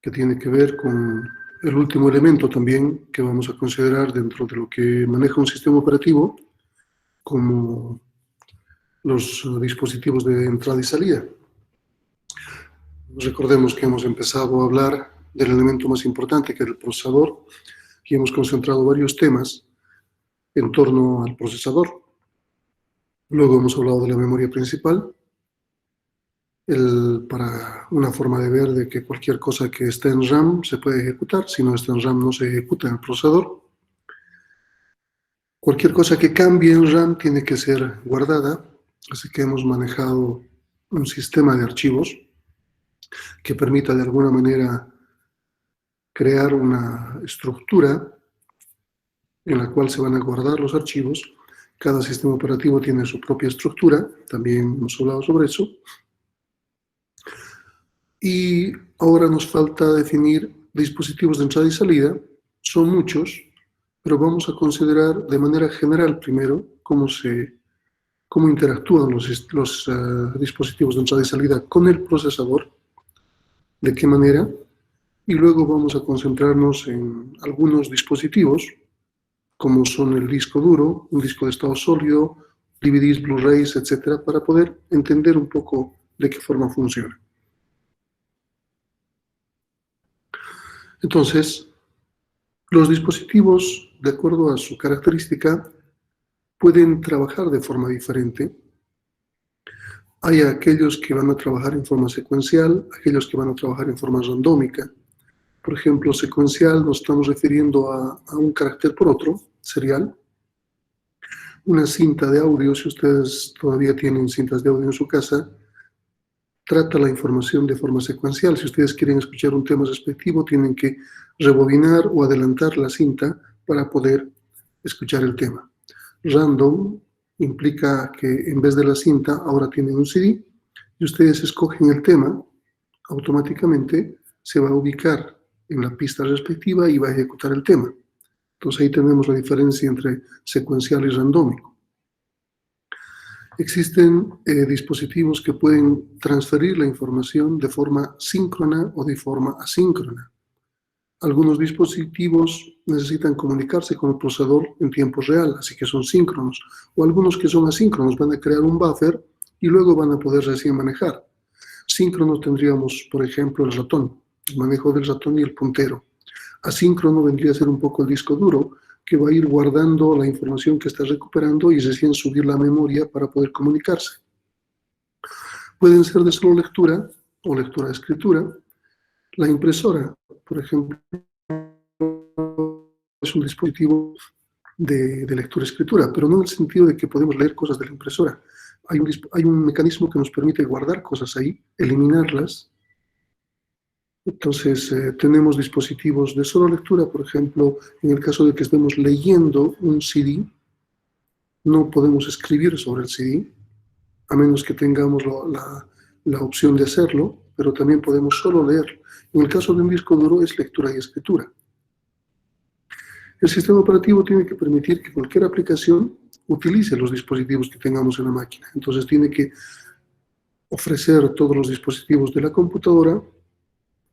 que tiene que ver con el último elemento también que vamos a considerar dentro de lo que maneja un sistema operativo, como los dispositivos de entrada y salida. Recordemos que hemos empezado a hablar del elemento más importante, que es el procesador, y hemos concentrado varios temas en torno al procesador. Luego hemos hablado de la memoria principal, para una forma de ver de que cualquier cosa que esté en RAM se puede ejecutar, si no está en RAM no se ejecuta en el procesador. Cualquier cosa que cambie en RAM tiene que ser guardada, así que hemos manejado un sistema de archivos que permita de alguna manera crear una estructura en la cual se van a guardar los archivos. Cada sistema operativo tiene su propia estructura, también hemos hablado sobre eso. Y ahora nos falta definir dispositivos de entrada y salida. Son muchos, pero vamos a considerar de manera general primero cómo interactúan los dispositivos de entrada y salida con el procesador, de qué manera, y luego vamos a concentrarnos en algunos dispositivos, como son el disco duro, un disco de estado sólido, DVDs, Blu-rays, etcétera, para poder entender un poco de qué forma funciona. Entonces, los dispositivos, de acuerdo a su característica, pueden trabajar de forma diferente. Hay aquellos que van a trabajar en forma secuencial, aquellos que van a trabajar en forma randómica. Por ejemplo, secuencial nos estamos refiriendo a un carácter por otro, serial. Una cinta de audio, si ustedes todavía tienen cintas de audio en su casa, trata la información de forma secuencial. Si ustedes quieren escuchar un tema respectivo, tienen que rebobinar o adelantar la cinta para poder escuchar el tema. Random implica que en vez de la cinta ahora tienen un CD y ustedes escogen el tema, automáticamente se va a ubicar en la pista respectiva y va a ejecutar el tema. Entonces ahí tenemos la diferencia entre secuencial y randómico. Existen dispositivos que pueden transferir la información de forma síncrona o de forma asíncrona. Algunos dispositivos necesitan comunicarse con el procesador en tiempo real, así que son síncronos. O algunos que son asíncronos van a crear un buffer y luego van a poder recién manejar. Síncronos tendríamos, por ejemplo, el ratón, el manejo del ratón y el puntero. Asíncrono vendría a ser un poco el disco duro, que va a ir guardando la información que está recuperando y recién subir la memoria para poder comunicarse. Pueden ser de solo lectura o lectura-escritura. La impresora, por ejemplo, es un dispositivo de lectura-escritura, pero no en el sentido de que podemos leer cosas de la impresora. Hay un mecanismo que nos permite guardar cosas ahí, eliminarlas. Entonces, tenemos dispositivos de solo lectura, por ejemplo, en el caso de que estemos leyendo un CD, no podemos escribir sobre el CD, a menos que tengamos la opción de hacerlo, pero también podemos solo leerlo. En el caso de un disco duro es lectura y escritura. El sistema operativo tiene que permitir que cualquier aplicación utilice los dispositivos que tengamos en la máquina. Entonces tiene que ofrecer todos los dispositivos de la computadora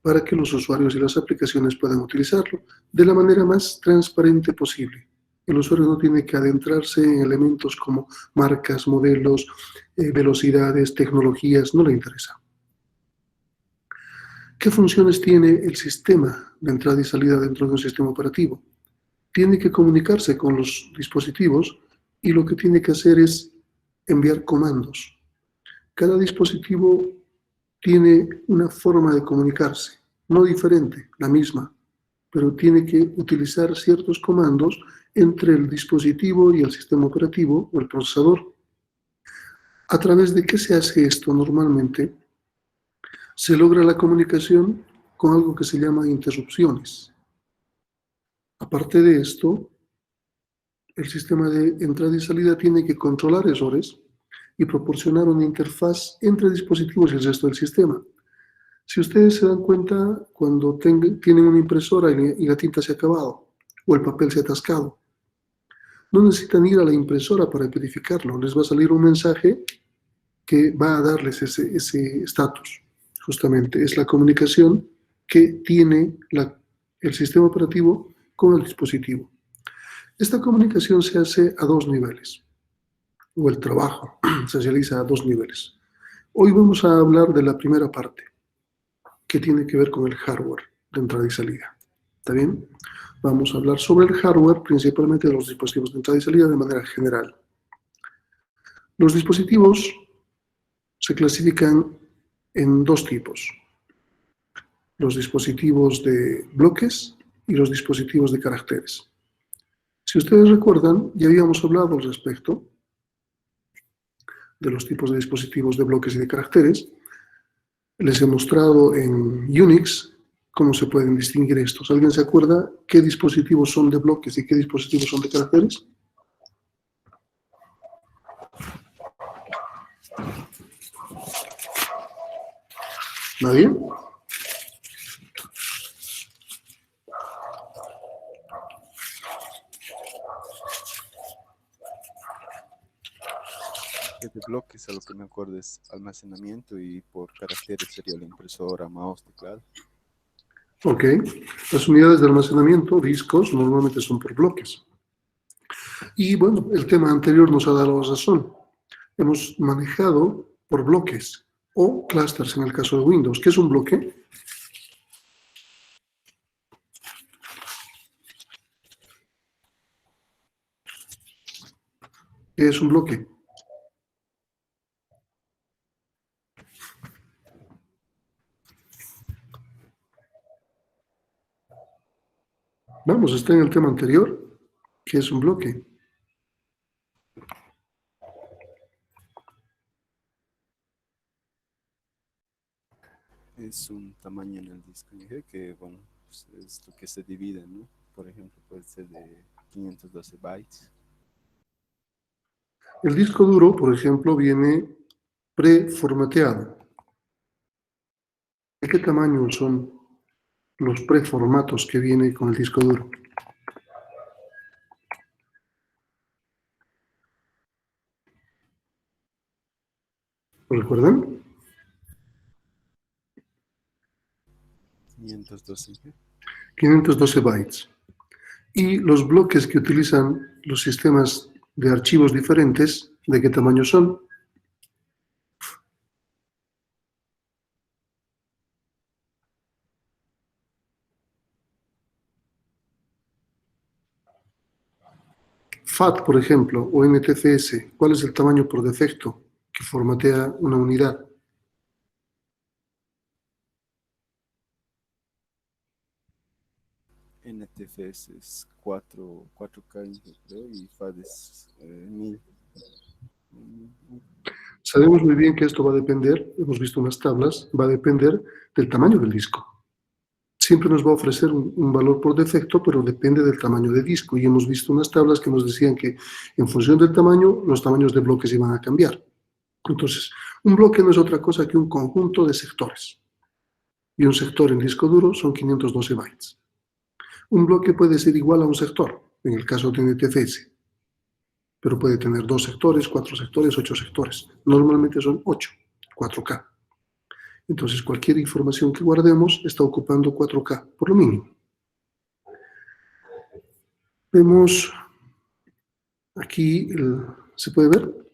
para que los usuarios y las aplicaciones puedan utilizarlo de la manera más transparente posible. El usuario no tiene que adentrarse en elementos como marcas, modelos, velocidades, tecnologías, no le interesa. ¿Qué funciones tiene el sistema de entrada y salida dentro de un sistema operativo? Tiene que comunicarse con los dispositivos y lo que tiene que hacer es enviar comandos. Cada dispositivo tiene una forma de comunicarse, no diferente, la misma, pero tiene que utilizar ciertos comandos entre el dispositivo y el sistema operativo o el procesador. ¿A través de qué se hace esto normalmente? Se logra la comunicación con algo que se llama interrupciones. Aparte de esto, el sistema de entrada y salida tiene que controlar errores y proporcionar una interfaz entre dispositivos y el resto del sistema. Si ustedes se dan cuenta, cuando tienen una impresora y la tinta se ha acabado o el papel se ha atascado, no necesitan ir a la impresora para verificarlo. Les va a salir un mensaje que va a darles ese estatus. Justamente es la comunicación que tiene el sistema operativo con el dispositivo. Esta comunicación se hace a dos niveles, o el trabajo se realiza a dos niveles. Hoy vamos a hablar de la primera parte, que tiene que ver con el hardware de entrada y salida. ¿Está bien? Vamos a hablar sobre el hardware, principalmente de los dispositivos de entrada y salida de manera general. Los dispositivos se clasifican en dos tipos: los dispositivos de bloques y los dispositivos de caracteres. Si ustedes recuerdan, ya habíamos hablado al respecto de los tipos de dispositivos de bloques y de caracteres. Les he mostrado en Unix cómo se pueden distinguir estos. ¿Alguien se acuerda qué dispositivos son de bloques y qué dispositivos son de caracteres? ¿Nadie? De bloques, a lo que me acuerdo, es almacenamiento, y por caracteres sería la impresora, mouse, teclado. Ok. Las unidades de almacenamiento, discos, normalmente son por bloques. Y bueno, el tema anterior nos ha dado la razón. Hemos manejado por bloques o clusters en el caso de Windows. ¿Qué es un bloque? ¿Qué es un bloque? Vamos, está en el tema anterior. ¿Qué es un bloque? Es un tamaño en el disco que, bueno, pues es lo que se divide, ¿no? Por ejemplo, puede ser de 512 bytes. El disco duro, por ejemplo, viene preformateado. ¿De qué tamaño son los preformatos que viene con el disco duro? ¿Lo recuerdan? 512 GB. 512 bytes. Y los bloques que utilizan los sistemas de archivos diferentes, ¿de qué tamaño son? FAT, por ejemplo, o NTFS, ¿cuál es el tamaño por defecto que formatea una unidad? NTFS es 4K, creo, y FAT es 1000. Sabemos muy bien que esto va a depender, hemos visto unas tablas, va a depender del tamaño del disco. Siempre nos va a ofrecer un valor por defecto, pero depende del tamaño de disco. Y hemos visto unas tablas que nos decían que en función del tamaño, los tamaños de bloques iban a cambiar. Entonces, un bloque no es otra cosa que un conjunto de sectores. Y un sector en disco duro son 512 bytes. Un bloque puede ser igual a un sector, en el caso de NTFS, pero puede tener 2 sectores, 4 sectores, 8 sectores. Normalmente son 8, 4K. Entonces, cualquier información que guardemos está ocupando 4K, por lo mínimo. Vemos aquí, se puede ver,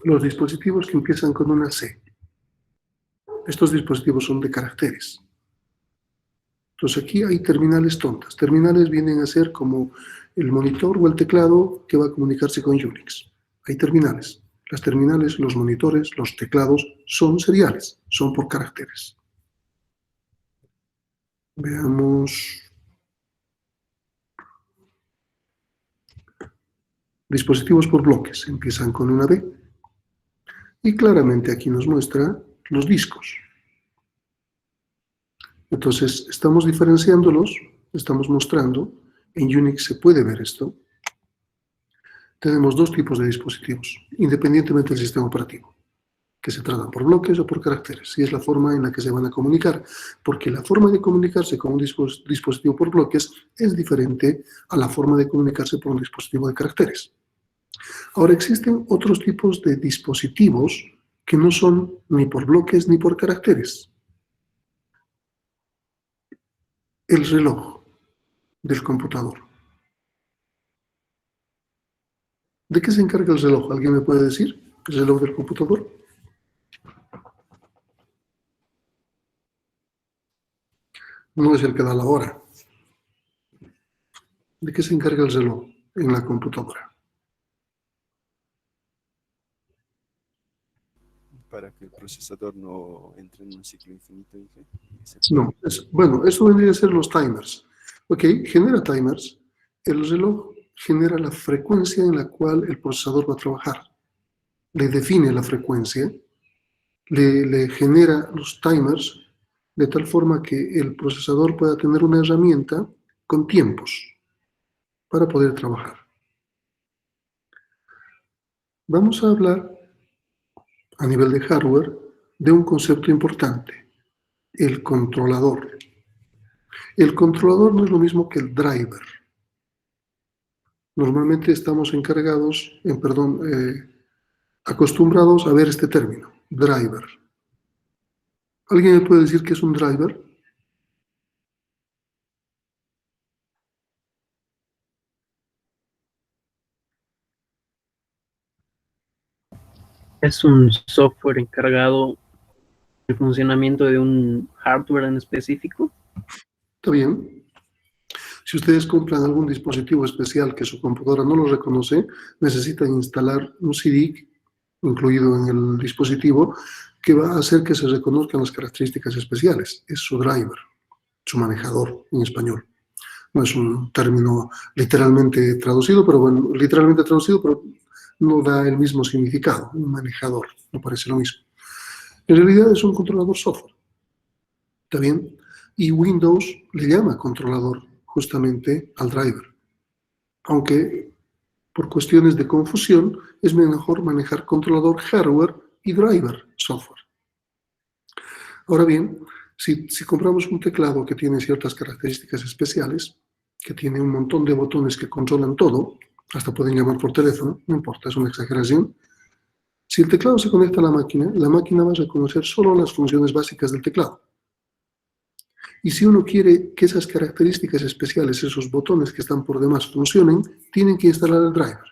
los dispositivos que empiezan con una C. Estos dispositivos son de caracteres. Entonces, aquí hay terminales tontas. Terminales vienen a ser como el monitor o el teclado que va a comunicarse con Unix. Hay terminales. Las terminales, los monitores, los teclados son seriales, son por caracteres. Veamos. Dispositivos por bloques, empiezan con una B. Y claramente aquí nos muestra los discos. Entonces, estamos diferenciándolos, estamos mostrando, en Unix se puede ver esto. Tenemos dos tipos de dispositivos, independientemente del sistema operativo, que se tratan por bloques o por caracteres, y es la forma en la que se van a comunicar, porque la forma de comunicarse con un dispositivo por bloques es diferente a la forma de comunicarse por un dispositivo de caracteres. Ahora, existen otros tipos de dispositivos que no son ni por bloques ni por caracteres. el reloj del computador. ¿De qué se encarga el reloj? ¿Alguien me puede decir? ¿El reloj del computador? No es el que da la hora. ¿De qué se encarga el reloj en la computadora? Para que el procesador no entre en un ciclo infinito, dije. No, bueno, eso vendría a ser los timers. Ok, genera timers. El reloj genera la frecuencia en la cual el procesador va a trabajar. Le define la frecuencia, le genera los timers de tal forma que el procesador pueda tener una herramienta con tiempos para poder trabajar. Vamos a hablar a nivel de hardware de un concepto importante, el controlador. El controlador no es lo mismo que el driver. Normalmente estamos acostumbrados a ver este término, driver. ¿Alguien me puede decir qué es un driver? Es un software encargado del funcionamiento de un hardware en específico. Está bien. Si ustedes compran algún dispositivo especial que su computadora no lo reconoce, necesitan instalar un CD incluido en el dispositivo que va a hacer que se reconozcan las características especiales. Es su driver, su manejador en español. No es un término literalmente traducido, pero no da el mismo significado. Un manejador, no parece lo mismo. En realidad es un controlador software. ¿Está bien? Y Windows le llama controlador justamente al driver. Aunque por cuestiones de confusión es mejor manejar controlador hardware y driver software. Ahora bien, si compramos un teclado que tiene ciertas características especiales, que tiene un montón de botones que controlan todo, hasta pueden llamar por teléfono, no importa, es una exageración. Si el teclado se conecta a la máquina va a reconocer solo las funciones básicas del teclado. Y si uno quiere que esas características especiales, esos botones que están por demás funcionen, tienen que instalar el driver.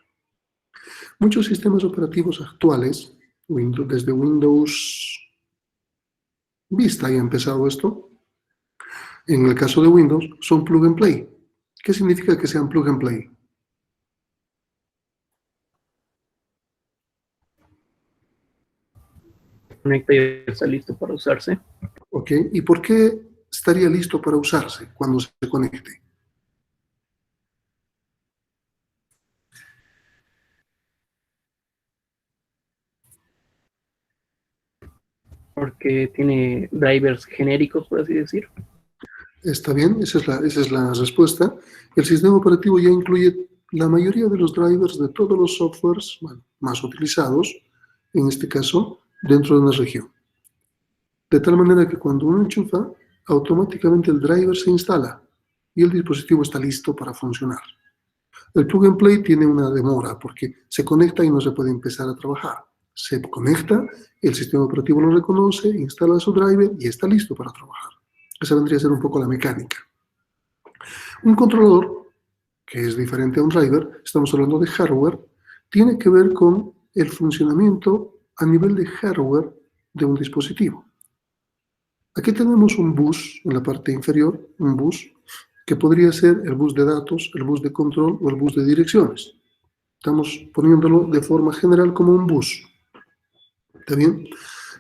Muchos sistemas operativos actuales, desde Windows Vista ya ha empezado esto, en el caso de Windows, son plug and play. ¿Qué significa que sean plug and play? Conecta y está listo para usarse. ¿Ok? ¿Y por qué estaría listo para usarse cuando se conecte? Porque tiene drivers genéricos, por así decir. Está bien, esa es la respuesta. El sistema operativo ya incluye la mayoría de los drivers de todos los softwares más utilizados, en este caso, dentro de una región. De tal manera que cuando uno enchufa, automáticamente el driver se instala y el dispositivo está listo para funcionar. El plug and play tiene una demora porque se conecta y no se puede empezar a trabajar. Se conecta, el sistema operativo lo reconoce, instala su driver y está listo para trabajar. Esa vendría a ser un poco la mecánica. Un controlador, que es diferente a un driver, estamos hablando de hardware, tiene que ver con el funcionamiento a nivel de hardware de un dispositivo. Aquí tenemos un bus en la parte inferior, un bus que podría ser el bus de datos, el bus de control o el bus de direcciones. Estamos poniéndolo de forma general como un bus. ¿Está bien?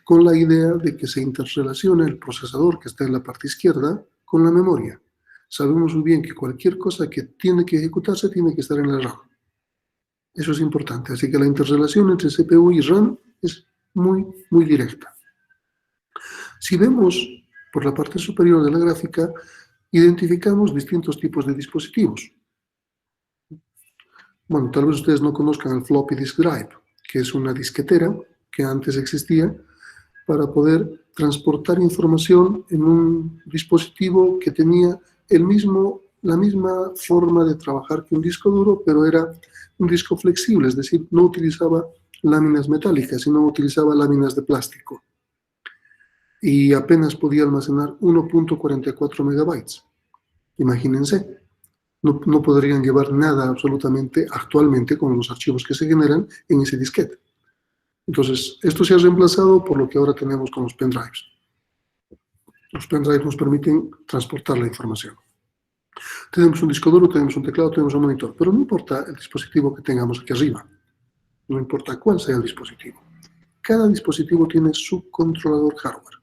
Con la idea de que se interrelaciona el procesador que está en la parte izquierda con la memoria. Sabemos muy bien que cualquier cosa que tiene que ejecutarse tiene que estar en la RAM. Eso es importante. Así que la interrelación entre CPU y RAM es muy, muy directa. Si vemos por la parte superior de la gráfica, identificamos distintos tipos de dispositivos. Bueno, tal vez ustedes no conozcan el floppy disk drive, que es una disquetera que antes existía para poder transportar información en un dispositivo que tenía la misma forma de trabajar que un disco duro, pero era un disco flexible, es decir, no utilizaba láminas metálicas, sino utilizaba láminas de plástico. Y apenas podía almacenar 1.44 megabytes. Imagínense, no podrían llevar nada absolutamente actualmente con los archivos que se generan en ese disquete. Entonces, esto se ha reemplazado por lo que ahora tenemos con los pendrives. Los pendrives nos permiten transportar la información. Tenemos un disco duro, tenemos un teclado, tenemos un monitor, pero no importa el dispositivo que tengamos aquí arriba. No importa cuál sea el dispositivo. Cada dispositivo tiene su controlador hardware.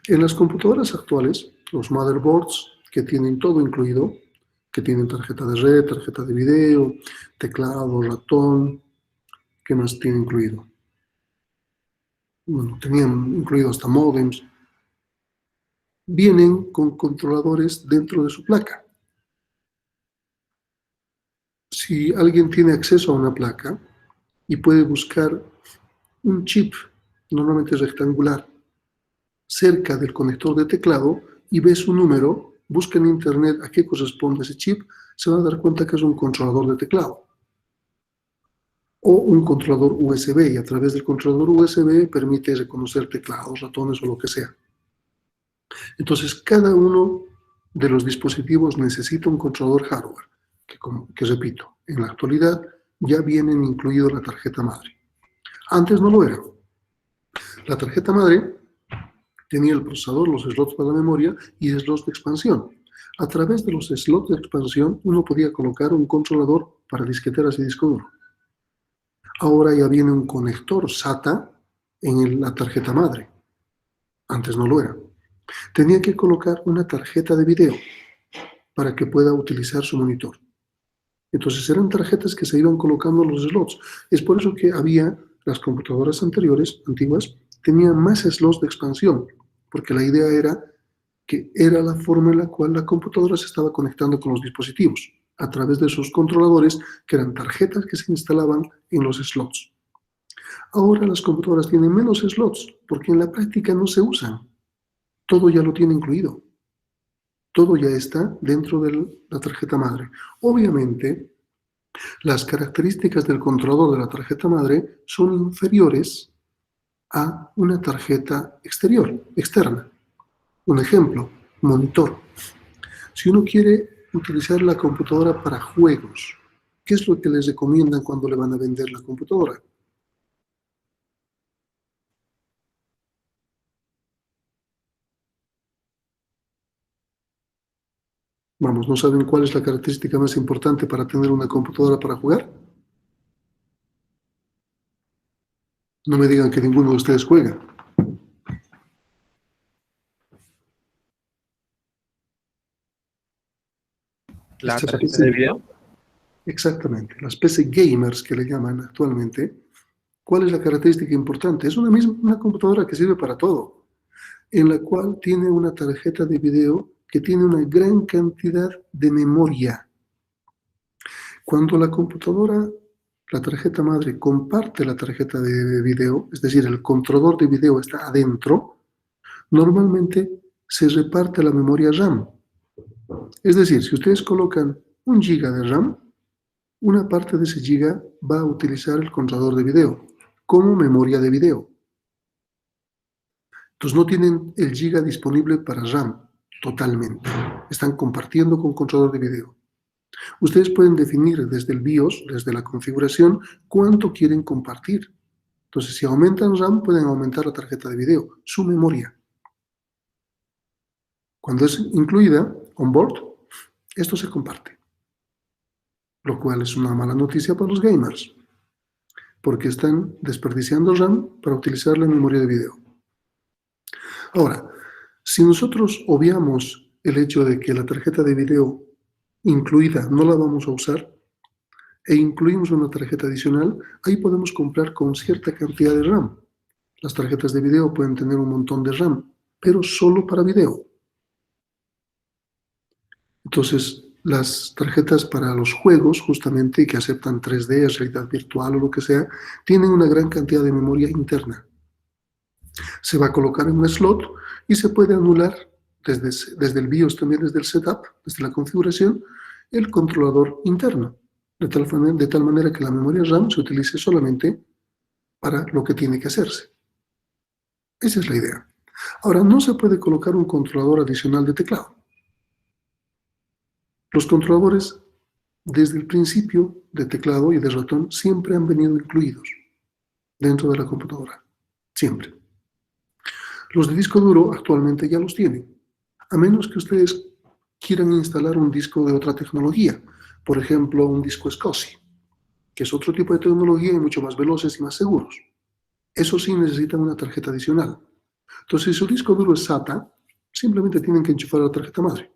En las computadoras actuales, los motherboards, que tienen todo incluido, que tienen tarjeta de red, tarjeta de video, teclado, ratón, ¿qué más tiene incluido? Bueno, tenían incluido hasta modems. Vienen con controladores dentro de su placa. Si alguien tiene acceso a una placa y puede buscar un chip, normalmente rectangular, cerca del conector de teclado y ve su número, busca en internet a qué corresponde ese chip, se va a dar cuenta que es un controlador de teclado o un controlador USB, y a través del controlador USB permite reconocer teclados, ratones o lo que sea. Entonces, cada uno de los dispositivos necesita un controlador hardware, que repito, en la actualidad ya vienen incluido la tarjeta madre. Antes no lo era. La tarjeta madre tenía el procesador, los slots para la memoria y slots de expansión. A través de los slots de expansión, uno podía colocar un controlador para disqueteras y disco duro. Ahora ya viene un conector SATA en la tarjeta madre. Antes no lo era. Tenía que colocar una tarjeta de video para que pueda utilizar su monitor. Entonces eran tarjetas que se iban colocando en los slots. Es por eso que las computadoras antiguas, tenían más slots de expansión, porque la idea era que era la forma en la cual la computadora se estaba conectando con los dispositivos, a través de esos controladores que eran tarjetas que se instalaban en los slots. Ahora las computadoras tienen menos slots, porque en la práctica no se usan. Todo ya lo tiene incluido. Todo ya está dentro de la tarjeta madre. Obviamente, las características del controlador de la tarjeta madre son inferiores a una tarjeta externa. Un ejemplo, monitor. Si uno quiere utilizar la computadora para juegos, ¿qué es lo que les recomiendan cuando le van a vender la computadora? Vamos, ¿no saben cuál es la característica más importante para tener una computadora para jugar? No me digan que ninguno de ustedes juega. La Estas tarjeta PC de video. Exactamente, las PC gamers que le llaman actualmente. ¿Cuál es la característica importante? Es una computadora que sirve para todo, en la cual tiene una tarjeta de video que tiene una gran cantidad de memoria. Cuando la computadora, la tarjeta madre, comparte la tarjeta de video, es decir, el controlador de video está adentro, normalmente se reparte la memoria RAM. Es decir, si ustedes colocan 1 GB de RAM, una parte de ese giga va a utilizar el controlador de video como memoria de video. Entonces no tienen el giga disponible para RAM totalmente. Están compartiendo con controlador de video. Ustedes pueden definir desde el BIOS, desde la configuración, cuánto quieren compartir. Entonces, si aumentan RAM, pueden aumentar la tarjeta de video, su memoria. Cuando es incluida on-board, esto se comparte. Lo cual es una mala noticia para los gamers, porque están desperdiciando RAM para utilizar la memoria de video. Ahora, si nosotros obviamos el hecho de que la tarjeta de video incluida no la vamos a usar e incluimos una tarjeta adicional, ahí podemos comprar con cierta cantidad de RAM. Las tarjetas de video pueden tener un montón de RAM, pero solo para video. Entonces, las tarjetas para los juegos, justamente, que aceptan 3D, realidad virtual o lo que sea, tienen una gran cantidad de memoria interna. Se va a colocar en un slot y se puede anular desde el BIOS, también desde el setup, desde la configuración, el controlador interno, de tal manera que la memoria RAM se utilice solamente para lo que tiene que hacerse. Esa es la idea. Ahora, no se puede colocar un controlador adicional de teclado. Los controladores, desde el principio de teclado y de ratón, siempre han venido incluidos dentro de la computadora. Siempre. Los de disco duro actualmente ya los tienen, a menos que ustedes quieran instalar un disco de otra tecnología, por ejemplo, un disco SCSI, que es otro tipo de tecnología y mucho más veloces y más seguros. Eso sí necesitan una tarjeta adicional. Entonces, si su disco duro es SATA, simplemente tienen que enchufar la tarjeta madre,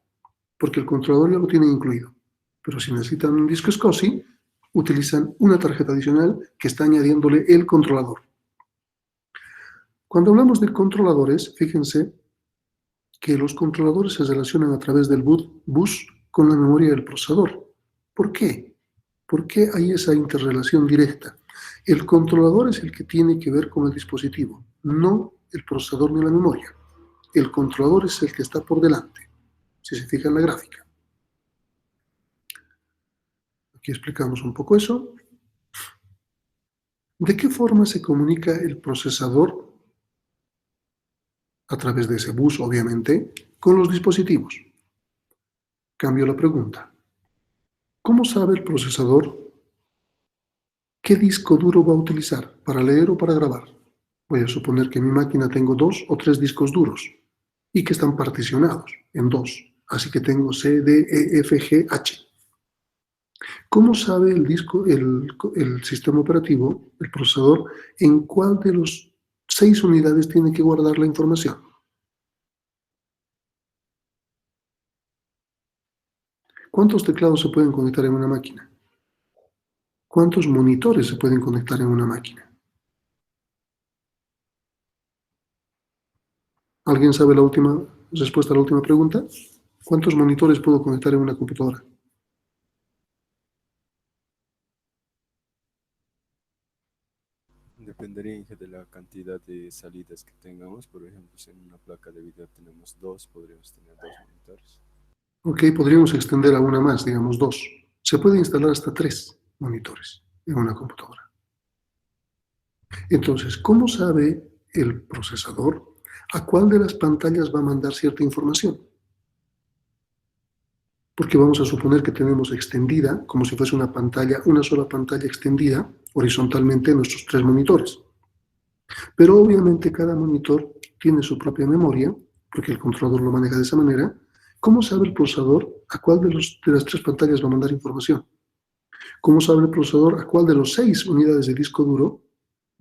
porque el controlador ya lo tiene incluido. Pero si necesitan un disco SCSI, utilizan una tarjeta adicional que está añadiéndole el controlador. Cuando hablamos de controladores, fíjense que los controladores se relacionan a través del bus con la memoria del procesador. ¿Por qué? ¿Por qué hay esa interrelación directa? El controlador es el que tiene que ver con el dispositivo, no el procesador ni la memoria. El controlador es el que está por delante, si se fija en la gráfica. Aquí explicamos un poco eso. ¿De qué forma se comunica el procesador, a través de ese bus, obviamente, con los dispositivos? Cambio la pregunta. ¿Cómo sabe el procesador qué disco duro va a utilizar para leer o para grabar? Voy a suponer que en mi máquina tengo 2 o 3 discos duros y que están particionados en 2. Así que tengo C, D, E, F, G, H. ¿Cómo sabe el sistema operativo, el procesador, en cuál de los 6 unidades tiene que guardar la información? ¿Cuántos teclados se pueden conectar en una máquina? ¿Cuántos monitores se pueden conectar en una máquina? ¿Alguien sabe la última respuesta a la última pregunta? ¿Cuántos monitores puedo conectar en una computadora? Dependería de la cantidad de salidas que tengamos. Por ejemplo, si en una placa de video tenemos dos, podríamos tener dos monitores. Ok, podríamos extender a una más, digamos 2. Se puede instalar hasta 3 monitores en una computadora. Entonces, ¿cómo sabe el procesador a cuál de las pantallas va a mandar cierta información? Porque vamos a suponer que tenemos extendida, como si fuese una pantalla, una sola pantalla extendida horizontalmente en nuestros 3 monitores. Pero obviamente cada monitor tiene su propia memoria, porque el controlador lo maneja de esa manera. ¿Cómo sabe el procesador a cuál de las 3 pantallas va a mandar información? ¿Cómo sabe el procesador a cuál de los 6 unidades de disco duro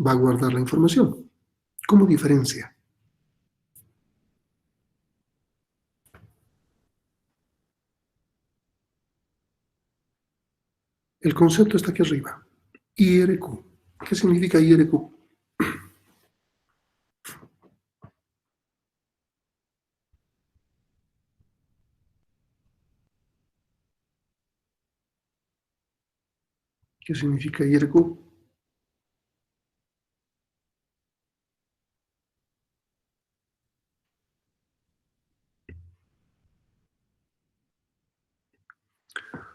va a guardar la información? ¿Cómo diferencia? El concepto está aquí arriba. IRQ. ¿Qué significa IRQ? ¿Qué significa IRQ?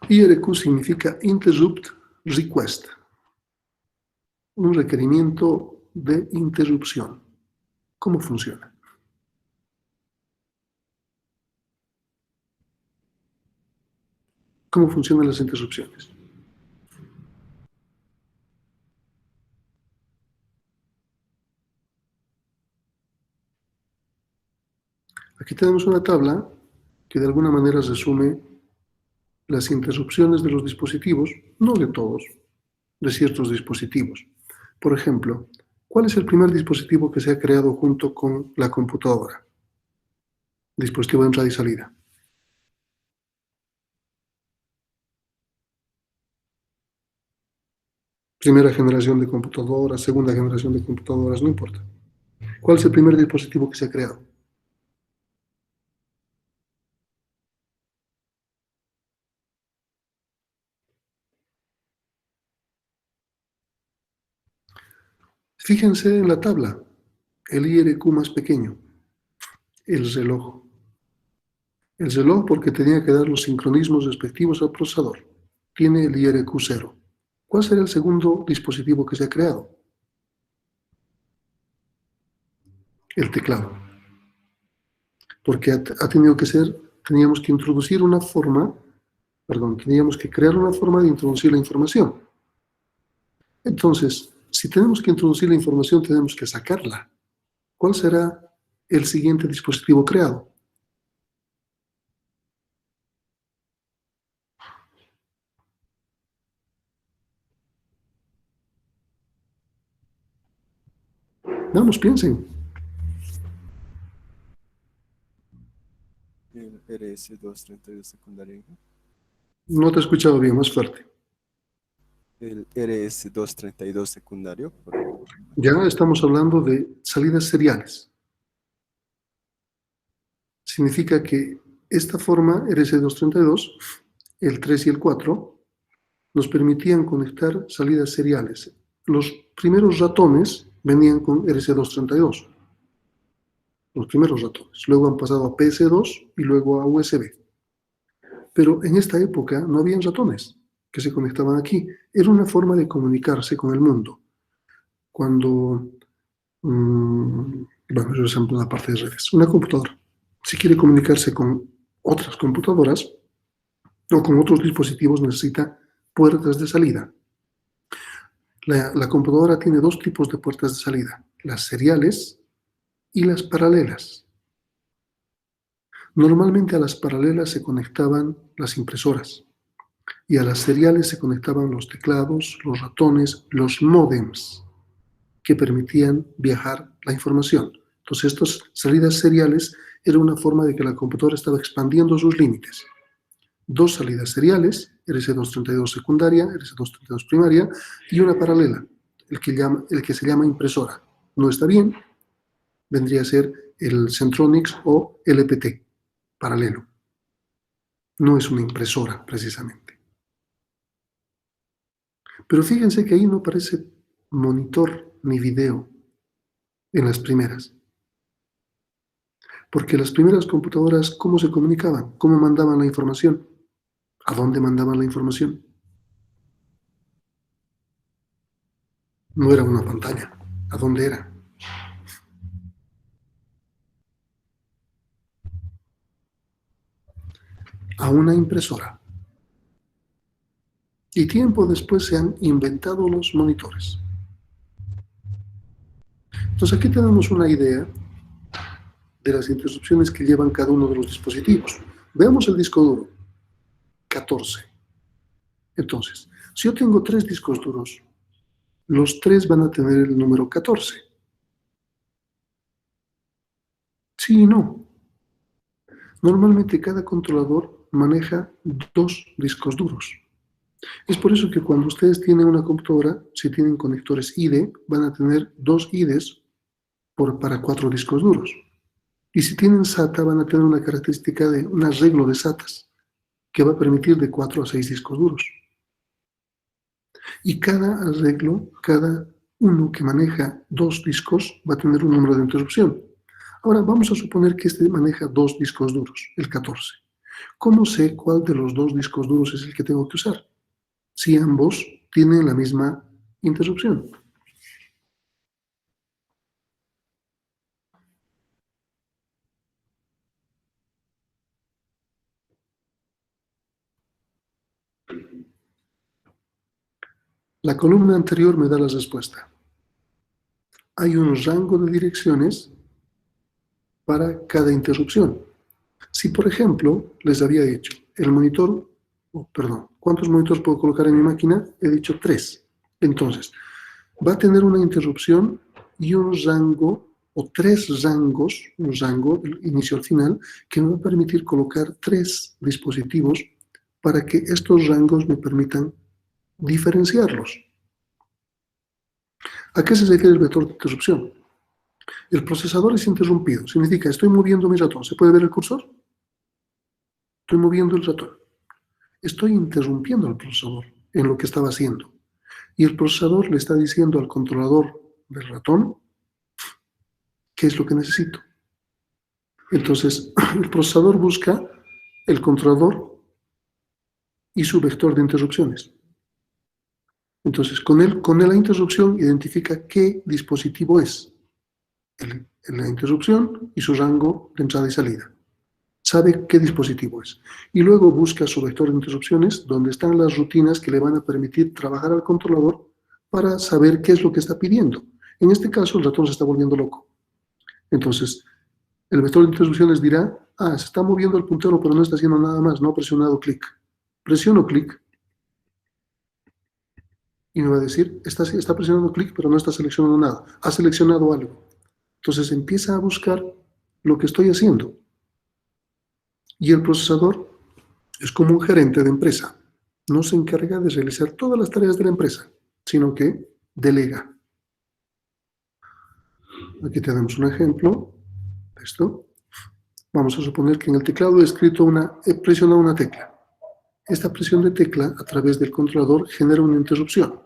IRQ significa Interrupt Request, un requerimiento de interrupción. ¿Cómo funciona? ¿Cómo funcionan las interrupciones? Aquí tenemos una tabla que de alguna manera resume las interrupciones de los dispositivos, no de todos, de ciertos dispositivos. Por ejemplo, ¿cuál es el primer dispositivo que se ha creado junto con la computadora? Dispositivo de entrada y salida. Primera generación de computadoras, segunda generación de computadoras, no importa. ¿Cuál es el primer dispositivo que se ha creado? Fíjense en la tabla, el IRQ más pequeño, el reloj. El reloj porque tenía que dar los sincronismos respectivos al procesador. Tiene el IRQ 0. ¿Cuál será el segundo dispositivo que se ha creado? El teclado. Porque ha tenido que ser, teníamos que introducir una forma perdón, teníamos que crear una forma de introducir la información. Entonces, si tenemos que introducir la información, tenemos que sacarla. ¿Cuál será el siguiente dispositivo creado? Vamos, piensen. El RS232 secundario. No te he escuchado bien, más fuerte. El RS232 secundario. Ya estamos hablando de salidas seriales. Significa que esta forma, RS232, el 3 y el 4, nos permitían conectar salidas seriales. Los primeros ratones venían con RS232. Los primeros ratones. Luego han pasado a PS2 y luego a USB. Pero en esta época no habían ratones que se conectaban aquí. Era una forma de comunicarse con el mundo. Cuando, bueno, eso es en la parte de redes. Una computadora, si quiere comunicarse con otras computadoras o con otros dispositivos, necesita puertas de salida. La computadora tiene dos tipos de puertas de salida, las seriales y las paralelas. Normalmente a las paralelas se conectaban las impresoras y a las seriales se conectaban los teclados, los ratones, los módems que permitían viajar la información. Entonces, estas salidas seriales era una forma de que la computadora estaba expandiendo sus límites. Dos salidas seriales, RS232 secundaria, RS232 primaria, y una paralela, el que se llama impresora. No está bien, vendría a ser el Centronics o LPT, paralelo. No es una impresora, precisamente. Pero fíjense que ahí no aparece monitor ni video en las primeras. Porque las primeras computadoras, ¿cómo se comunicaban? ¿Cómo mandaban la información? ¿A dónde mandaban la información? No era una pantalla. ¿A dónde era? A una impresora. Y tiempo después se han inventado los monitores. Entonces aquí tenemos una idea de las instrucciones que llevan cada uno de los dispositivos. Veamos el disco duro. 14. Entonces, si yo tengo 3 discos duros, los 3 van a tener el número 14. Sí y no. Normalmente cada controlador maneja 2 discos duros. Es por eso que cuando ustedes tienen una computadora, si tienen conectores IDE, van a tener 2 IDEs para 4 discos duros. Y si tienen SATA, van a tener una característica de un arreglo de SATAs que va a permitir de 4 a 6 discos duros. Y cada arreglo, cada uno que maneja 2 discos, va a tener un número de interrupción. Ahora vamos a suponer que este maneja 2 discos duros, el 14. ¿Cómo sé cuál de los 2 discos duros es el que tengo que usar? Si ambos tienen la misma interrupción. La columna anterior me da la respuesta. Hay un rango de direcciones para cada interrupción. Si, por ejemplo, les había dicho, el monitor, ¿cuántos monitores puedo colocar en mi máquina? He dicho 3. Entonces, va a tener una interrupción y un rango, o 3 rangos, un rango, el inicio al final, que me va a permitir colocar 3 dispositivos para que estos rangos me permitan diferenciarlos. ¿A qué se refiere el vector de interrupción? El procesador es interrumpido. Significa, estoy moviendo mi ratón. ¿Se puede ver el cursor? Estoy moviendo el ratón. Estoy interrumpiendo al procesador en lo que estaba haciendo. Y el procesador le está diciendo al controlador del ratón qué es lo que necesito. Entonces, el procesador busca el controlador y su vector de interrupciones. Entonces, con la interrupción identifica qué dispositivo es la interrupción y su rango de entrada y salida. sabe qué dispositivo es. Y luego busca su vector de interrupciones, donde están las rutinas que le van a permitir trabajar al controlador para saber qué es lo que está pidiendo. En este caso, el ratón se está volviendo loco. Entonces, el vector de interrupciones dirá, se está moviendo el puntero, pero no está haciendo nada más, no ha presionado clic. Presiono clic y me va a decir, está presionando clic, pero no está seleccionando nada. Ha seleccionado algo. Entonces empieza a buscar lo que estoy haciendo. Y el procesador es como un gerente de empresa. No se encarga de realizar todas las tareas de la empresa, sino que delega. Aquí tenemos un ejemplo de esto. Vamos a suponer que en el teclado he presionado una tecla. Esta presión de tecla a través del controlador genera una interrupción.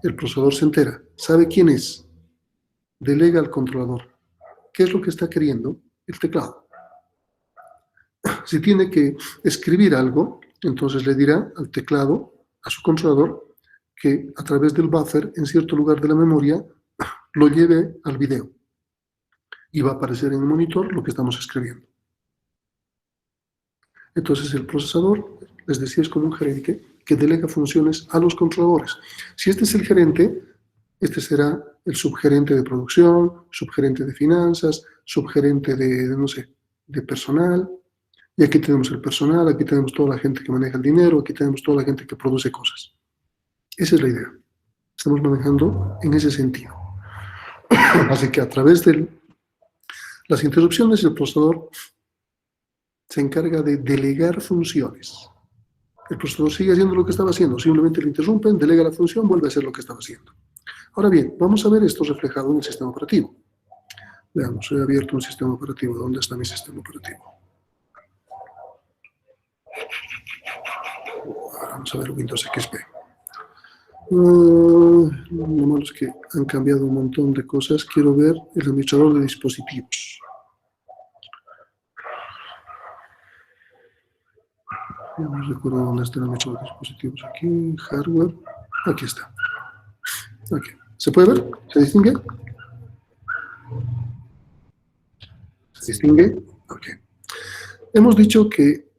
El procesador se entera, sabe quién es, delega al controlador. ¿Qué es lo que está queriendo? El teclado. Si tiene que escribir algo, entonces le dirá al teclado, a su controlador, que a través del buffer, en cierto lugar de la memoria, lo lleve al video. Y va a aparecer en el monitor lo que estamos escribiendo. Entonces el procesador, les decía, es como un gerente que delega funciones a los controladores. Si este es el gerente, este será el subgerente de producción, subgerente de finanzas, subgerente no sé, de personal. Y aquí tenemos el personal, aquí tenemos toda la gente que maneja el dinero, aquí tenemos toda la gente que produce cosas. Esa es la idea. Estamos manejando en ese sentido. Así que a través de las interrupciones, el procesador se encarga de delegar funciones. El procesador sigue haciendo lo que estaba haciendo, simplemente le interrumpen, delega la función, vuelve a hacer lo que estaba haciendo. Ahora bien, vamos a ver esto reflejado en el sistema operativo. Veamos, he abierto un sistema operativo. ¿Dónde está mi sistema operativo? Ahora vamos a ver Windows XP. Lo malo es que han cambiado un montón de cosas. Quiero ver el administrador de dispositivos. No recuerdo dónde está el administrador de dispositivos. Aquí, hardware. Aquí está. Aquí. ¿Se puede ver? ¿Se distingue? ¿Se distingue? Ok. Hemos dicho que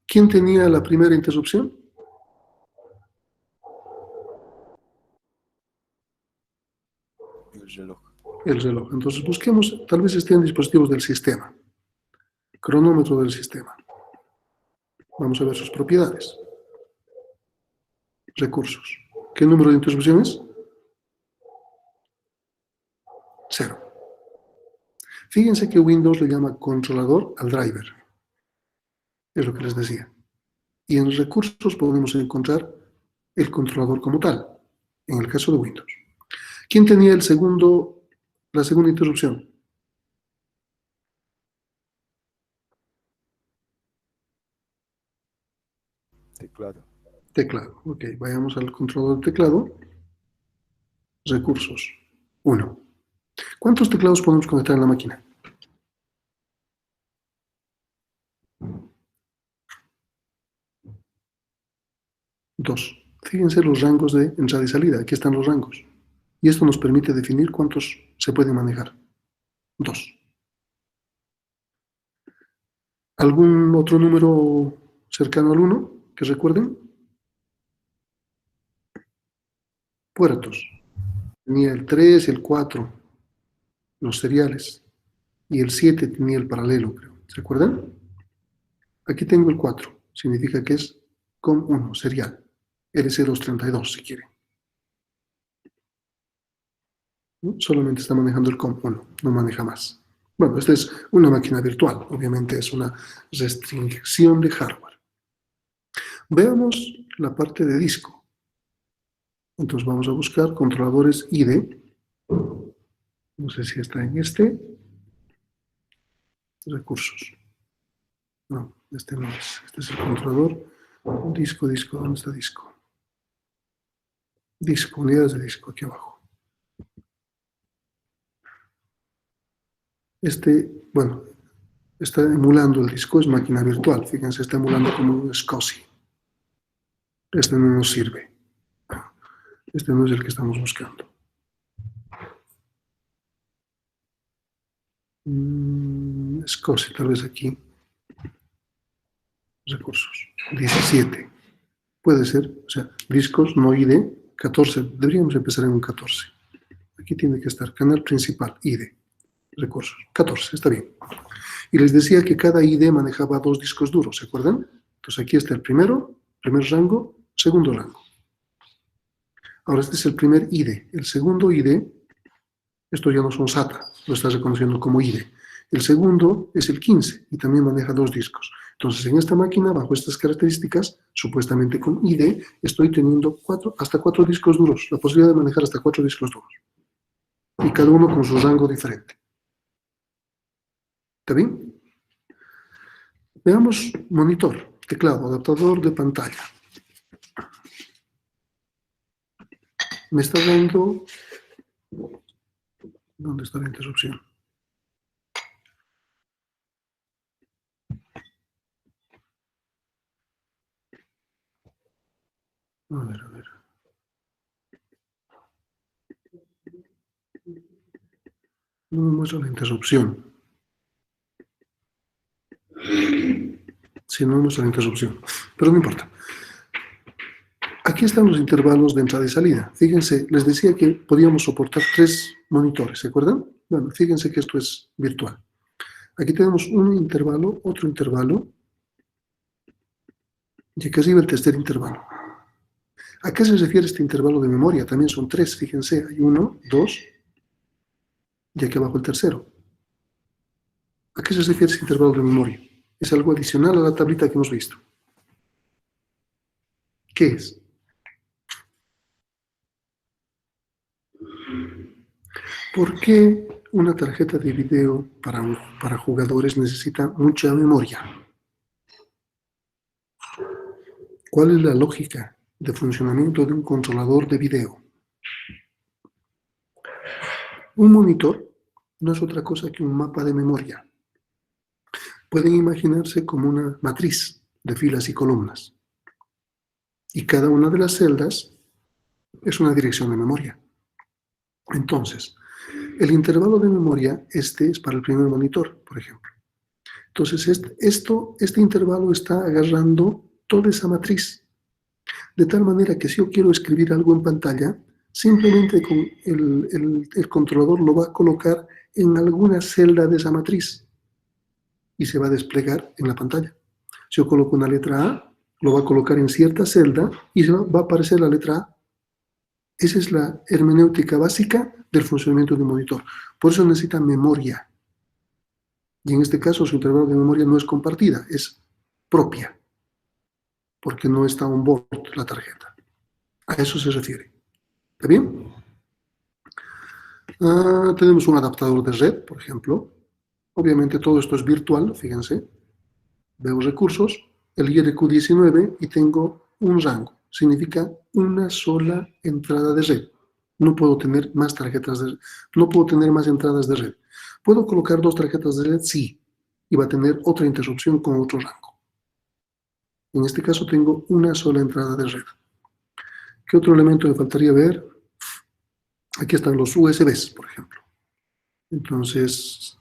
¿quién tenía la primera interrupción? El reloj. El reloj. Entonces busquemos, tal vez estén dispositivos del sistema. Cronómetro del sistema. Vamos a ver sus propiedades. Recursos. ¿Qué número de interrupciones? 0. Fíjense que Windows le llama controlador al driver. Es lo que les decía. Y en recursos podemos encontrar el controlador como tal, en el caso de Windows. ¿Quién tenía la segunda interrupción? Teclado. Teclado. Ok, vayamos al controlador de teclado. Recursos. 1. ¿Cuántos teclados podemos conectar en la máquina? 2. Fíjense los rangos de entrada y salida. Aquí están los rangos. Y esto nos permite definir cuántos se pueden manejar. 2. ¿Algún otro número cercano al 1 que recuerden? Puertos. Tenía el 3, el 4, los seriales. Y el 7 tenía el paralelo, creo. ¿Se acuerdan? Aquí tengo el 4. Significa que es COM1, serial. RC232, si quieren. Solamente está manejando el COM1, no maneja más. Bueno, esta es una máquina virtual. Obviamente es una restricción de hardware. Veamos la parte de disco. Entonces vamos a buscar controladores IDE. No sé si está en este. Recursos. No, este no es. Este es el controlador. Disco. ¿Dónde está disco? Disco, unidades de disco, aquí abajo. Bueno, está emulando el disco, es máquina virtual. Fíjense, está emulando como un SCSI. Este no nos sirve. Este no es el que estamos buscando. SCSI, tal vez aquí. recursos. 17. Puede ser, o sea, discos, no ID, 14. Deberíamos empezar en un 14. Aquí tiene que estar canal principal, ID, recursos. 14, está bien. Y les decía que cada ID manejaba 2 discos duros, ¿se acuerdan? Entonces aquí está el primer rango, segundo rango. Ahora este es el primer ID. El segundo ID, esto ya no son SATA, lo está reconociendo como ID. El segundo es el 15 y también maneja 2 discos. Entonces en esta máquina, bajo estas características, supuestamente con ID, estoy teniendo hasta 4 discos duros, la posibilidad de manejar hasta 4 discos duros. Y cada uno con su rango diferente. ¿Está bien? Veamos monitor, teclado, adaptador de pantalla. Me está dando... ¿Dónde está la interrupción? A ver, a ver. No me muestra la interrupción. Sí, no me muestra la interrupción. Pero no importa. Aquí están los intervalos de entrada y salida. Fíjense, les decía que podíamos soportar 3 monitores, ¿se acuerdan? Bueno, fíjense que esto es virtual. Aquí tenemos un intervalo, otro intervalo, y acá arriba el tercer intervalo. ¿A qué se refiere este intervalo de memoria? También son 3, fíjense, hay 1, 2, y aquí abajo el tercero. ¿A qué se refiere este intervalo de memoria? Es algo adicional a la tablita que hemos visto. ¿Qué es? ¿Por qué una tarjeta de video para jugadores necesita mucha memoria? ¿Cuál es la lógica de funcionamiento de un controlador de video? Un monitor no es otra cosa que un mapa de memoria. Pueden imaginarse como una matriz de filas y columnas. Y cada una de las celdas es una dirección de memoria. Entonces, el intervalo de memoria, este es para el primer monitor, por ejemplo. Entonces, este intervalo está agarrando toda esa matriz. De tal manera que si yo quiero escribir algo en pantalla, simplemente con el controlador lo va a colocar en alguna celda de esa matriz y se va a desplegar en la pantalla. Si yo coloco una letra A, lo va a colocar en cierta celda y va a aparecer la letra A. Esa es la hermenéutica básica del funcionamiento de un monitor. Por eso necesita memoria. Y en este caso su intervalo de memoria no es compartida, es propia, porque no está on board la tarjeta. A eso se refiere. ¿Está bien? Tenemos un adaptador de red, por ejemplo. Obviamente todo esto es virtual, fíjense. Veo recursos, el IRQ19 y tengo un rango. Significa una sola entrada de red. No puedo tener más tarjetas de red. No puedo tener más entradas de red. ¿Puedo colocar 2 tarjetas de red? Sí. Y va a tener otra interrupción con otro rango. En este caso tengo una sola entrada de red. ¿Qué otro elemento me faltaría ver? Aquí están los USBs, por ejemplo. Entonces,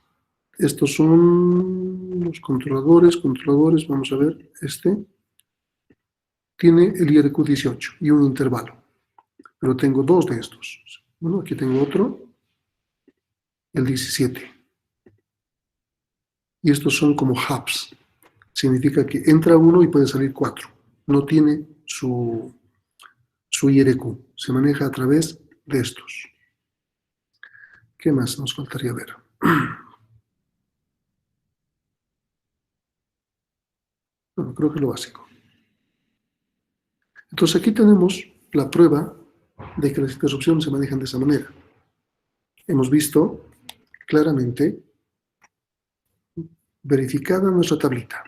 estos son los controladores. Vamos a ver, este tiene el IRQ18 y un intervalo. Pero tengo 2 de estos. Bueno, aquí tengo otro, el 17. Y estos son como hubs. Significa que entra uno y puede salir 4. No tiene su IRQ. Se maneja a través de estos. ¿Qué más nos faltaría ver? Bueno, creo que es lo básico. Entonces aquí tenemos la prueba de que las interrupciones se manejan de esa manera. Hemos visto claramente verificada nuestra tablita.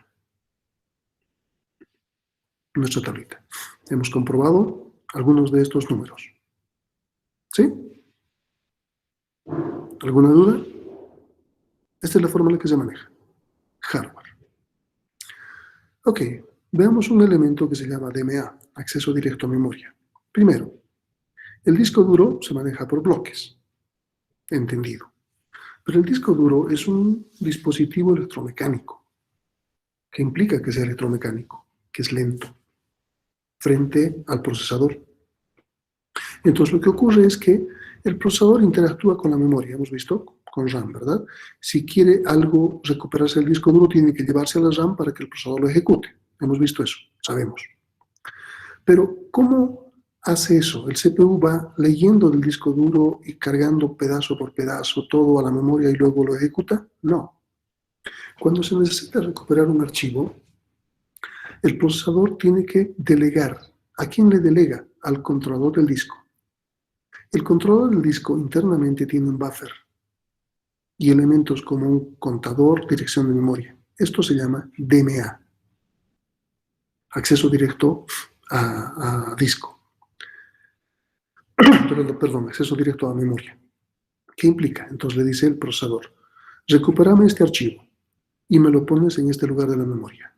Hemos comprobado algunos de estos números. ¿Sí? ¿Alguna duda? Esta es la forma en la que se maneja. Hardware. Ok, veamos un elemento que se llama DMA, acceso directo a memoria. Primero, el disco duro se maneja por bloques. Entendido. Pero el disco duro es un dispositivo electromecánico. ¿Ok? que implica que sea electromecánico, que es lento, frente al procesador. Entonces lo que ocurre es que el procesador interactúa con la memoria, hemos visto, con RAM, ¿verdad? Si quiere algo recuperarse del disco duro, tiene que llevarse a la RAM para que el procesador lo ejecute. Hemos visto eso, sabemos. Pero, ¿cómo hace eso? ¿El CPU va leyendo del disco duro y cargando pedazo por pedazo todo a la memoria y luego lo ejecuta? No. Cuando se necesita recuperar un archivo, el procesador tiene que delegar. ¿A quién le delega? Al controlador del disco. El controlador del disco internamente tiene un buffer y elementos como un contador, dirección de memoria. Esto se llama DMA, acceso directo a disco. Perdón, acceso directo a memoria. ¿Qué implica? Entonces le dice el procesador, recupérame este archivo y me lo pones en este lugar de la memoria.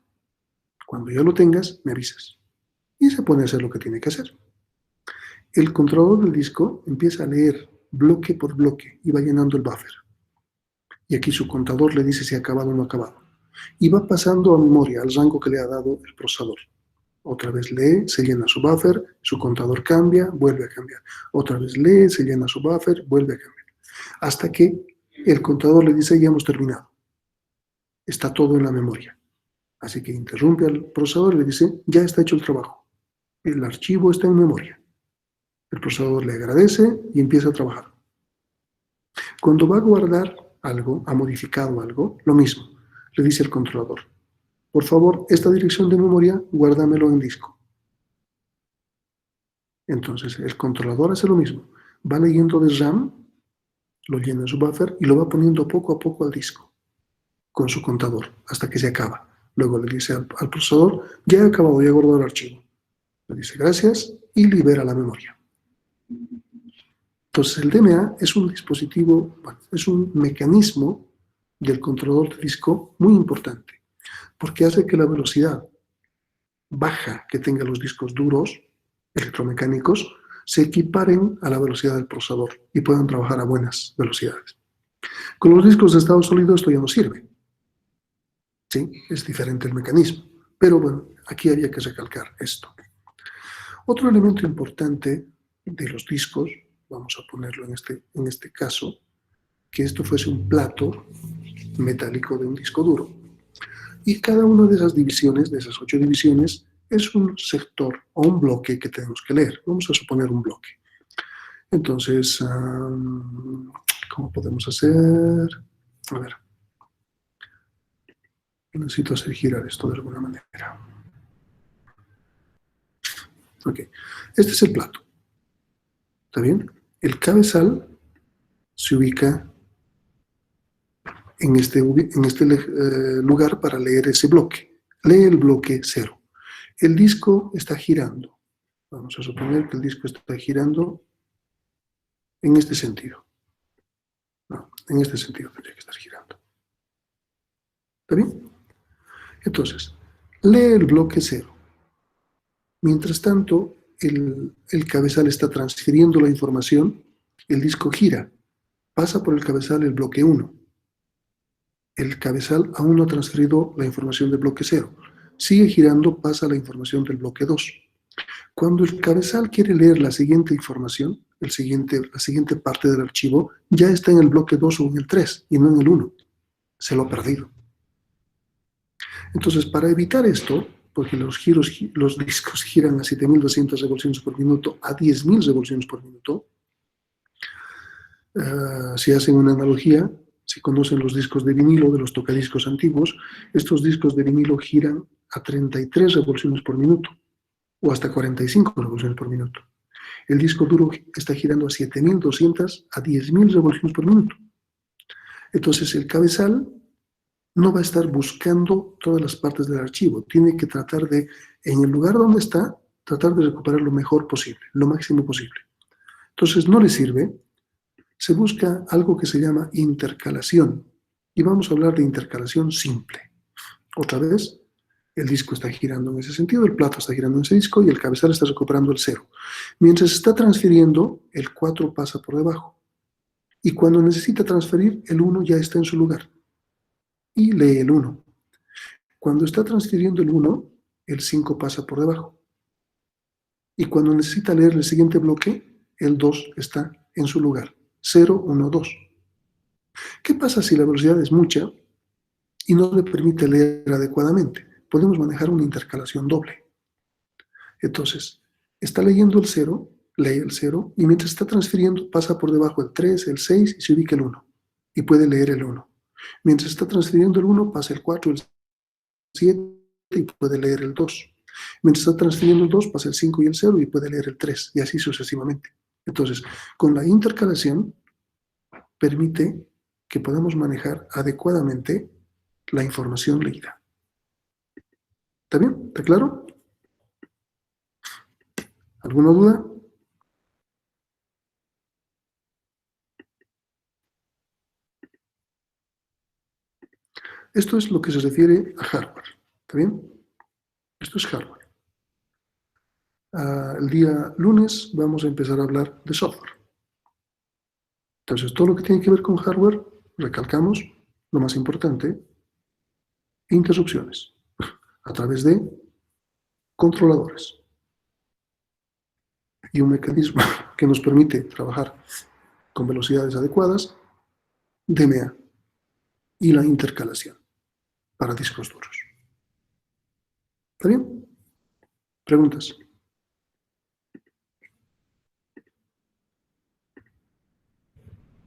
Cuando ya lo tengas, me avisas. Y se pone a hacer lo que tiene que hacer. El controlador del disco empieza a leer bloque por bloque y va llenando el buffer. Y aquí su contador le dice si ha acabado o no ha acabado. Y va pasando a memoria, al rango que le ha dado el procesador. Otra vez lee, se llena su buffer, su contador cambia, vuelve a cambiar. Otra vez lee, se llena su buffer, vuelve a cambiar. Hasta que el contador le dice, ya hemos terminado. Está todo en la memoria. Así que interrumpe al procesador y le dice, ya está hecho el trabajo. El archivo está en memoria. El procesador le agradece y empieza a trabajar. Cuando va a guardar algo, ha modificado algo, lo mismo. Le dice el controlador, por favor, esta dirección de memoria, guárdamelo en disco. Entonces, el controlador hace lo mismo. Va leyendo de RAM, lo llena en su buffer y lo va poniendo poco a poco al disco, con su contador, hasta que se acaba. Luego le dice al procesador, ya he acabado, ya he guardado el archivo. Le dice gracias y libera la memoria. Entonces, el DMA es un dispositivo, es un mecanismo del controlador de disco muy importante, porque hace que la velocidad baja que tengan los discos duros, electromecánicos, se equiparen a la velocidad del procesador y puedan trabajar a buenas velocidades. Con los discos de estado sólido esto ya no sirve. ¿Sí? Es diferente el mecanismo. Pero bueno, aquí había que recalcar esto. Otro elemento importante de los discos, vamos a ponerlo en este caso, que esto fuese un plato metálico de un disco duro. Y cada una de esas divisiones, de esas 8 divisiones, es un sector o un bloque que tenemos que leer. Vamos a suponer un bloque. Entonces, ¿cómo podemos hacer? A ver. Necesito hacer girar esto de alguna manera. Ok. Este es el plato. ¿Está bien? El cabezal se ubica en este lugar para leer ese bloque. Lee el bloque 0. El disco está girando. Vamos a suponer que el disco está girando en este sentido. No, en este sentido tendría que estar girando. ¿Está bien? Entonces, lee el bloque 0. Mientras tanto, el cabezal está transfiriendo la información, el disco gira, pasa por el cabezal el bloque 1. El cabezal aún no ha transferido la información del bloque 0. Sigue girando, pasa la información del bloque 2. Cuando el cabezal quiere leer la siguiente información, la siguiente parte del archivo, ya está en el bloque 2 o en el 3 y no en el 1. Se lo ha perdido. Entonces, para evitar esto, porque los discos giran a 7.200 revoluciones por minuto, a 10.000 revoluciones por minuto, si hacen una analogía, si conocen los discos de vinilo de los tocadiscos antiguos, estos discos de vinilo giran a 33 revoluciones por minuto o hasta 45 revoluciones por minuto. El disco duro está girando a 7.200 a 10.000 revoluciones por minuto. Entonces el cabezal no va a estar buscando todas las partes del archivo. Tiene que tratar de, en el lugar donde está, tratar de recuperar lo mejor posible, lo máximo posible. Entonces no le sirve. Se busca algo que se llama intercalación. Y vamos a hablar de intercalación simple. Otra vez, el disco está girando en ese sentido, el plato está girando en ese disco y el cabezal está recuperando el 0. Mientras está transfiriendo, el 4 pasa por debajo. Y cuando necesita transferir, el 1 ya está en su lugar. Y lee el 1. Cuando está transfiriendo el 1, el 5 pasa por debajo. Y cuando necesita leer el siguiente bloque, el 2 está en su lugar. 0, 1, 2. ¿Qué pasa si la velocidad es mucha y no le permite leer adecuadamente? Podemos manejar una intercalación doble. Entonces, está leyendo el 0, lee el 0, y mientras está transfiriendo pasa por debajo el 3, el 6 y se ubica el 1. Y puede leer el 1. Mientras está transfiriendo el 1, pasa el 4, el 7 y puede leer el 2. Mientras está transfiriendo el 2, pasa el 5 y el 0 y puede leer el 3, y así sucesivamente. Entonces, con la intercalación permite que podamos manejar adecuadamente la información leída. ¿Está bien? ¿Está claro? ¿Alguna duda? Esto es lo que se refiere a hardware. ¿Está bien? Esto es hardware. El día lunes vamos a empezar a hablar de software. Entonces, todo lo que tiene que ver con hardware, recalcamos lo más importante, interrupciones a través de controladores y un mecanismo que nos permite trabajar con velocidades adecuadas, DMA y la intercalación para discos duros. ¿Está bien? ¿Preguntas?